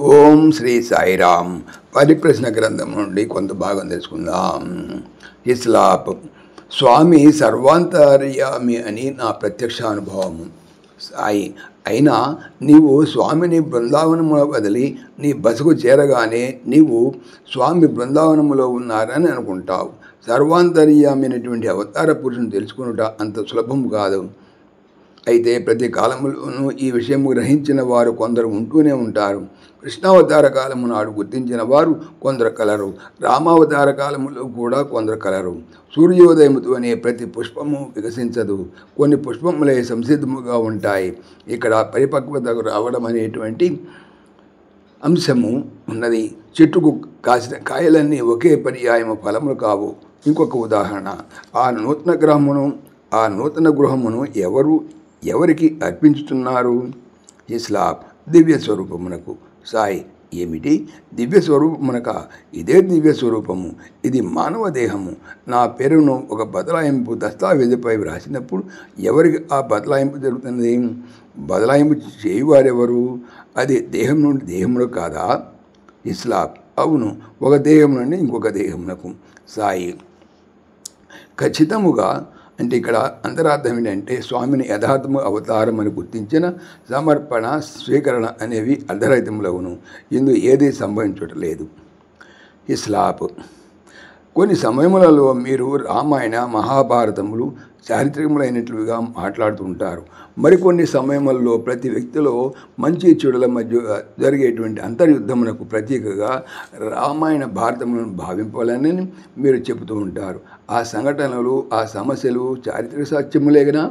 ఓం శ్రీ సాయిరామ్. పరిప్రశ్న గ్రంథం నుండి కొంత భాగం తెలుసుకుందాం. ఇస్లాప్. స్వామి సర్వాంతర్యామి అని నా ప్రత్యక్షానుభవం. సాయి, అయినా నీవు స్వామిని బృందావనములో వదిలి నీ బసకు చేరగానే నీవు స్వామి బృందావనములో ఉన్నారని అనుకుంటావు. సర్వాంతర్యామి అయినటువంటి అవతార పురుషుని తెలుసుకునుట అంత సులభం కాదు. అయితే ప్రతి కాలములోనూ ఈ విషయం గ్రహించిన వారు కొందరు ఉంటూనే ఉంటారు. కృష్ణావతార కాలము నాడు గుర్తించిన వారు కొందరు కలరు. రామావతార కాలములో కూడా కొందరు కలరు. సూర్యోదయముతోనే ప్రతి పుష్పము వికసించదు. కొన్ని పుష్పములే సంసిద్ధముగా ఉంటాయి. ఇక్కడ పరిపక్వతకు రావడం అనేటువంటి అంశము ఉన్నది. చెట్టుకు కాసిన కాయలన్నీ ఒకే పర్యాయము ఫలములు కావు. ఇంకొక ఉదాహరణ, ఆ నూతన గృహమును ఎవరికి అర్పించుతున్నారు? ఇస్లాప్. దివ్య స్వరూపమునకు. సాయి, ఏమిటి దివ్య స్వరూపమునక? ఇదే దివ్య స్వరూపము. ఇది మానవ దేహము. నా పేరును ఒక బదలాయింపు దస్తావేజుపై వ్రాసినప్పుడు ఎవరికి ఆ బదలాయింపు జరుగుతున్నది? బదలాయింపు చేయువారెవరు? అది దేహం నుండి దేహములు కాదా? ఇస్లాప్. అవును, ఒక దేహం నుండి ఇంకొక దేహమునకు. సాయి, ఖచ్చితముగా. అంటే ఇక్కడ అంతరార్థం ఏంటంటే స్వామిని యథార్థము అవతారం అని గుర్తించిన సమర్పణ, స్వీకరణ అనేవి అర్ధరహితములవును. ఇందు ఏదీ సంభవించట్లేదు. ఇస్లాప్. కొన్ని సమయములలో మీరు రామాయణ, మహాభారతములు చారిత్రకములైనట్లుగా మాట్లాడుతుంటారు. మరికొన్ని సమయములలో ప్రతి వ్యక్తిలో మంచి చెడుల మధ్య జరిగేటువంటి అంతర్యుద్ధమునకు ప్రతీకగా రామాయణ, భారతములను భావింపాలని మీరు చెబుతూ ఉంటారు. ఆ సంఘటనలు, ఆ సమస్యలు చారిత్రక సత్యములేనా?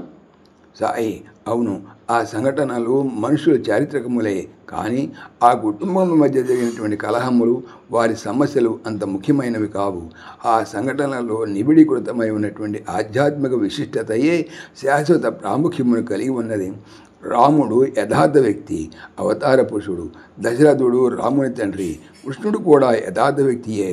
సాయి, అవును, ఆ సంఘటనలు మనుషుల చారిత్రకములే. కానీ ఆ కుటుంబం మధ్య జరిగినటువంటి కలహములు, వారి సమస్యలు అంత ముఖ్యమైనవి కావు. ఆ సంఘటనలో నిబిడీకృతమై ఉన్నటువంటి ఆధ్యాత్మిక విశిష్టతయే శాశ్వత ప్రాముఖ్యమును కలిగి ఉన్నది. రాముడు యథార్థ వ్యక్తి, అవతార పురుషుడు. దశరథుడు రాముని తండ్రి. కృష్ణుడు కూడా యథార్థ వ్యక్తియే.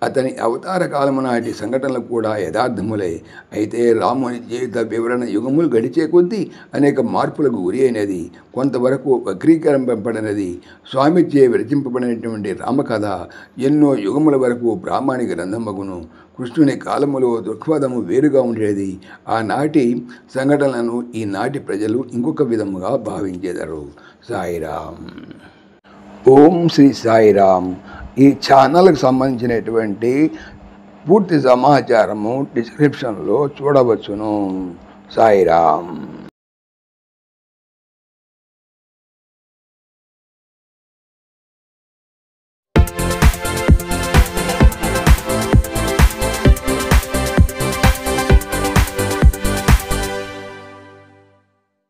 అతని అవతార కాలము నాటి సంఘటనలు కూడా యథార్థములే. అయితే రాముని జీవిత వివరణ యుగములు గడిచే కొద్దీ అనేక మార్పులకు గురి అయినది. కొంతవరకు వక్రీకరింపబడినది. స్వామిచే విరచింపబడినటువంటి రామకథ ఎన్నో యుగముల వరకు ప్రామాణిక గ్రంథమగును. కృష్ణుని కాలములో దృక్పథము వేరుగా ఉండేది. ఆనాటి సంఘటనలను ఈనాటి ప్రజలు ఇంకొక విధముగా భావించేదరు. సాయిరామ్. ఓం శ్రీ సాయిరామ్. ఈ ఛానల్కి సంబంధించినటువంటి పూర్తి సమాచారము డిస్క్రిప్షన్లో చూడవచ్చును. సాయిరామ్.